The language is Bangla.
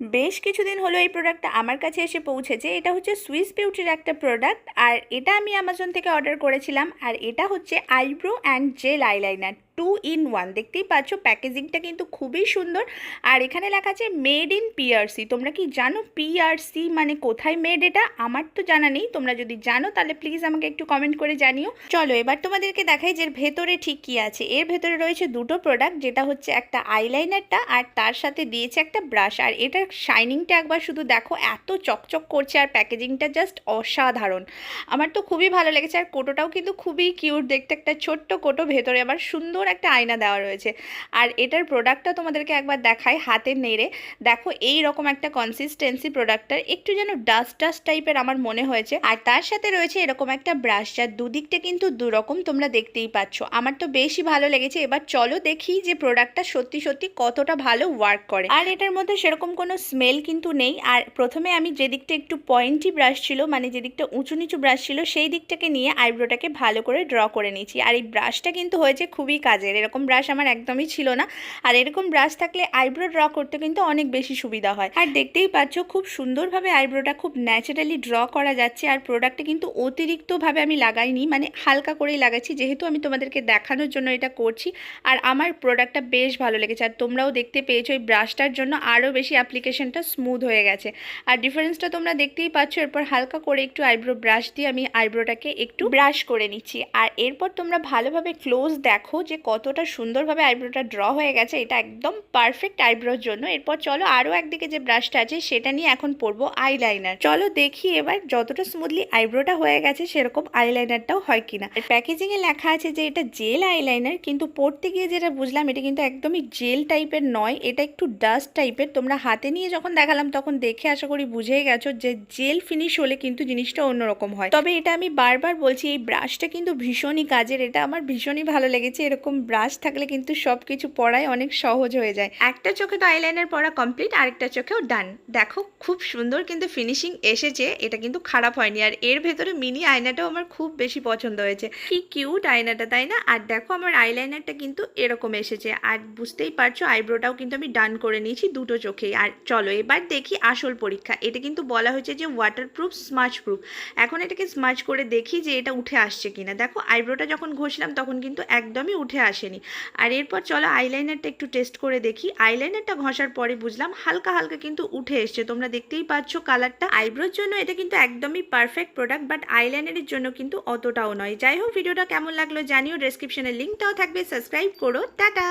বেশ কিছুদিন হলো এই প্রোডাক্টটা আমার কাছে এসে পৌঁছেছে। এটা হচ্ছে সুইস বিউটির একটা প্রোডাক্ট, আর এটা আমি অ্যামাজন থেকে অর্ডার করেছিলাম। আর এটা হচ্ছে eyebrow and gel eyeliner 2 in 1। দেখতেই পাচ্ছ প্যাকেজিংটা কিন্তু খুবই সুন্দর। আর এখানে লেখা আছে মেড ইন পিআরসি। তোমরা কি জানো পিআরসি মানে কোথায় মেড? এটা আমার তো জানা নেই, তোমরা যদি জানো তাহলে প্লিজ আমাকে একটু কমেন্ট করে জানিও। চলো এবার তোমাদেরকে দেখাই যে এর ভেতরে ঠিক কি আছে। এর ভেতরে রয়েছে দুটো প্রোডাক্ট, যেটা হচ্ছে একটা আইলাইনারটা আর তার সাথে দিয়েছে একটা ব্রাশ। আর এটার শাইনিংটা একবার শুধু দেখো, এত চকচক করছে আর প্যাকেজিংটা জাস্ট অসাধারণ। আমার তো খুবই ভালো লেগেছে। আর কোটোটাও কিন্তু খুবই কিউট দেখতে, একটা ছোট্ট কোটো, ভেতরে আবার সুন্দর একটা আয়না দেওয়া রয়েছে। আর এটার প্রোডাক্টটা তোমাদেরকে একবার দেখাই হাতে নেড়ে। দেখো এই রকম একটা কনসিস্টেন্সি প্রোডাক্টটার, একটু যেন ডাস্ট ডাস্ট টাইপের আমার মনে হয়েছে। আর তার সাথে রয়েছে এরকম একটা ব্রাশ, যার দুদিকটা কিন্তু দুরকম, তোমরা দেখতেই পাচ্ছ। আমার তো বেশি ভালো লেগেছে। এবার চলো দেখি যে প্রোডাক্টটা সত্যি সত্যি কতটা ভালো ওয়ার্ক করে। আর এটার মধ্যে সেরকম কোনো স্মেল কিন্তু নেই। আর প্রথমে আমি যে দিকটা একটু পয়েন্টি ব্রাশ ছিল, মানে যে দিকটা উঁচু নিচু ব্রাশ ছিল, সেই দিকটাকে নিয়ে আইব্রোটাকে ভালো করে ড্র করে নিয়েছি। আর এই ব্রাশটা কিন্তু হয়েছে খুবই কাজের। এরকম ব্রাশ আমার একদমই ছিল না। আর এরকম ব্রাশ থাকলে আইব্রো ড্র করতে কিন্তু অনেক বেশি সুবিধা হয়। আর দেখতেই পাচ্ছ খুব সুন্দরভাবে আইব্রোটা খুব ন্যাচারালি ড্র করা যাচ্ছে। আর প্রোডাক্টটা কিন্তু অতিরিক্তভাবে আমি লাগাইনি, মানে হালকা করেই লাগাচ্ছি, যেহেতু আমি তোমাদেরকে দেখানোর জন্য এটা করছি। আর আমার প্রোডাক্টটা বেশ ভালো লেগেছে। আর তোমরাও দেখতে পেয়েছো এই ব্রাশটার জন্য আরও বেশি অ্যাপ্লিকেশনটা স্মুথ হয়ে গেছে। আর ডিফারেন্সটা তোমরা দেখতেই পাচ্ছ। এরপর হালকা করে একটু আইব্রো ব্রাশ দিয়ে আমি আইব্রোটাকে একটু ব্রাশ করে নিচ্ছি। আর এরপর তোমরা ভালোভাবে ক্লোজ দেখো যে কতটা সুন্দরভাবে আইব্রোটা ড্র হয়ে গেছে। এটা একদম পারফেক্ট আইব্রোর জন্য। এরপর চলো আরও একদিকে যে ব্রাশটা আছে সেটা নিয়ে এখন পরবো আইলাইনার। চলো দেখি এবার যতটা স্মুথলি আইব্রোটা হয়ে গেছে সেরকম আইলাইনারটাও হয় কিনা। প্যাকেজিংয়ে লেখা আছে যে এটা জেল আইলাইনার, কিন্তু পরতে গিয়ে যেটা বুঝলাম এটা কিন্তু একদমই জেল টাইপের নয়, এটা একটু ডাস্ট টাইপের। তোমরা হাতে নিয়ে যখন দেখালাম তখন দেখে আশা করি বুঝেই গেছো যে জেল ফিনিশ হলে কিন্তু জিনিসটা অন্যরকম হয়। তবে এটা আমি বারবার বলছি, এই ব্রাশটা কিন্তু ভীষণই কাজের। এটা আমার ভীষণই ভালো লেগেছে। এরকম ব্রাশ থাকলে কিন্তু সব কিছু পড়ায় অনেক সহজ হয়ে যায়। একটা চোখে তো আইলাইনার পরা কমপ্লিট, আরেকটা চোখেও ডান। দেখো খুব সুন্দর কিন্তু ফিনিশিং এসেছে, এটা কিন্তু খারাপ হয়নি। আর এর ভেতরে মিনি আয়নাটাও আমার খুব বেশি পছন্দ হয়েছে। কি কিউট আয়নাটা, তাই না? আর দেখো আমার আইলাইনারটা কিন্তু এরকম এসেছে। আর বুঝতেই পারছো আইব্রোটাও কিন্তু আমি ডান করে নিয়েছি দুটো চোখেই। আর চলো এবার দেখি আসল পরীক্ষা। এটা কিন্তু বলা হয়েছে যে ওয়াটারপ্রুফ স্মাচ প্রুফ। এখন এটাকে স্মাচ করে দেখি যে এটা উঠে আসছে কিনা। দেখো আইব্রোটা যখন ঘষলাম তখন কিন্তু একদমই উঠে আসেনি। আর এরপর চলো আইলাইনারটা একটু টেস্ট করে দেখি। আইলাইনারটা ঘষার পরে বুঝলাম হালকা হালকা কিন্তু উঠে এসছে। তোমরা দেখতেই পাচ্ছ কালারটা। আইব্রোর জন্য এটা কিন্তু একদমই পারফেক্ট প্রোডাক্ট, বাট আইলাইনারের জন্য কিন্তু অতটাও নয়। যাই হোক, ভিডিওটা কেমন লাগলো জানিও। ডেসক্রিপশনে লিঙ্কটাও থাকবে, সাবস্ক্রাইব করো। টাটা।